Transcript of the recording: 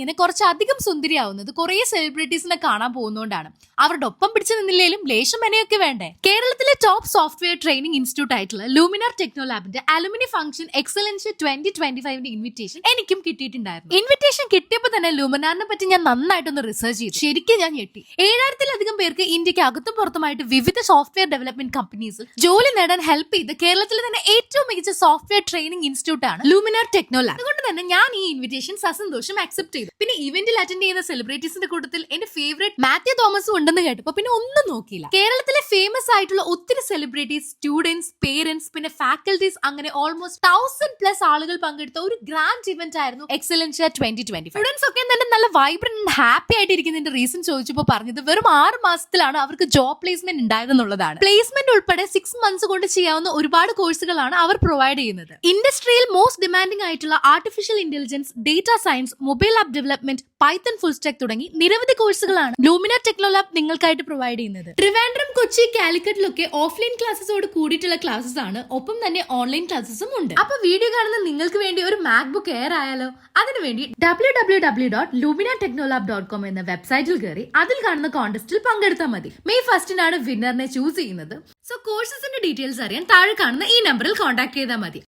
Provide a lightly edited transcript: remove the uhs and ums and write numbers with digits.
ഇങ്ങനെ കുറച്ചധികം സുന്ദരിയാവുന്നത് കുറെ സെലിബ്രിറ്റീസിനെ കാണാൻ പോകുന്നതുകൊണ്ടാണ്. അവരുടെ ഒപ്പം പിടിച്ചു നിന്നില്ലേലും ലേശം മെനയൊക്കെ വേണ്ടേ. കേരളത്തിലെ ടോപ്പ് സോഫ്റ്റ്വെയർ ട്രെയിനിങ് ഇൻസ്റ്റിറ്റ്യൂട്ട് ആയിട്ടുള്ള ലൂമിനാർ ടെക്നോ ലാബിന്റെ അലുമിനി ഫംഗ്ഷൻ എക്സലൻസ് 2025 ഇൻവിറ്റേഷൻ എനിക്കും കിട്ടിയിട്ടുണ്ടായിരുന്നു. ഇൻവിറ്റേഷൻ കിട്ടിയപ്പോൾ തന്നെ ലൂമിനാറിനെ പറ്റി ഞാൻ നന്നായിട്ടൊന്ന് റിസർച്ച് ചെയ്തു. ശരിക്കും ഞാൻ ഞെട്ടി. 7000-ലധികം പേർക്ക് ഇന്ത്യക്ക് അകത്തും പുറത്തുമായിട്ട് വിവിധ സോഫ്റ്റ്വെയർ ഡെവലപ്മെന്റ് കമ്പനീസിൽ ജോലി നേടാൻ ഹെൽപ്പ് ചെയ്ത് കേരളത്തിലെ തന്നെ ഏറ്റവും മികച്ച സോഫ്റ്റ്വെയർ ട്രെയിനിങ് ഇൻസ്റ്റിറ്റ്യൂട്ട് ആണ് ലൂമിനാർ ടെക്നോ ലാബ്. അതുകൊണ്ട് തന്നെ ഞാൻ ഈ ഇൻവിറ്റേഷൻ സസന്തോഷം അക്സെപ്റ്റ് ചെയ്തു. പിന്നെ ഇവന്റിൽ അറ്റൻഡ് ചെയ്യുന്ന സെലിബ്രിറ്റീസിന്റെ കൂട്ടത്തിൽ എന്റെ ഫേവറേറ്റ് മാത്യു തോമസും ഉണ്ടെന്ന് കേട്ടപ്പോ പിന്നെ ഒന്നും നോക്കിയില്ല. കേരളത്തിലെ ഫേമസ് ആയിട്ടുള്ള ഒത്തിരി സെലിബ്രിറ്റീസ്, സ്റ്റുഡൻസ്, പേരന്റ്സ്, പിന്നെ ഫാക്കൽറ്റീസ്, അങ്ങനെ ഓൾമോസ്റ്റ് 1000+ ആളുകൾ പങ്കെടുത്ത ഒരു ഗ്രാൻഡ് ഇവന്റ് ആയിരുന്നു എക്സലൻഷ്യ 2025. സ്റ്റുഡൻസ് ഒക്കെ തന്നെ നല്ല വൈബ്രന്റ് ആൻഡ് ഹാപ്പി ആയിട്ട് ഇരിക്കുന്നതിന്റെ റീസൺ ചോദിച്ചപ്പോൾ പറഞ്ഞത് വെറും 6 മാസത്തിലാണ് അവർക്ക് ജോബ് പ്ലേസ്മെന്റ് ഉണ്ടായതെന്നുള്ളതാണ്. പ്ലേസ്മെന്റ് ഉൾപ്പെടെ 6 മന്ത്സ് കൊണ്ട് ചെയ്യാവുന്ന ഒരുപാട് കോഴ്സുകളാണ് അവർ പ്രൊവൈഡ് ചെയ്യുന്നത്. ഇൻഡസ്ട്രിയിൽ മോസ്റ്റ് ഡിമാൻഡിംഗ് ആയിട്ടുള്ള artificial intelligence, data science, mobile app development, Python, full stack തുടങ്ങി നിരവധി കോഴ്സുകളാണ് ലൂമിനാർ ടെക്നോ ലാബ് നിങ്ങൾക്കായിട്ട് പ്രൊവൈഡ് ചെയ്യുന്നത്. ട്രിവാൻഡ്രം, കൊച്ചി, കാലിക്കറ്റിലൊക്കെ ഓഫ്ലൈൻ ക്ലാസ്സസോട് കൂടിയിട്ടുള്ള ക്ലാസ്സസ് ആണ്. ഒപ്പം തന്നെ ഓൺലൈൻ ക്ലാസ്സസും ഉണ്ട്. അപ്പൊ വീഡിയോ കാണുന്ന നിങ്ങൾക്ക് വേണ്ടി ഒരു മാക്ബുക്ക് എയർ ആയാലോ? അതിനുവേണ്ടി www.luminatechnolab.com എന്ന വെബ്സൈറ്റിൽ കയറി അതിൽ കാണുന്ന കോൺടെസ്റ്റിൽ പങ്കെടുത്താൽ മതി. മെയ് 1 വിന്നറിനെ ചൂസ് ചെയ്യുന്നത്. സോ കോഴ്സസിന്റെ ഡീറ്റെയിൽസ് അറിയാൻ താഴെ കാണുന്ന ഈ നമ്പറിൽ കോൺടാക്ട് ചെയ്താൽ മതി.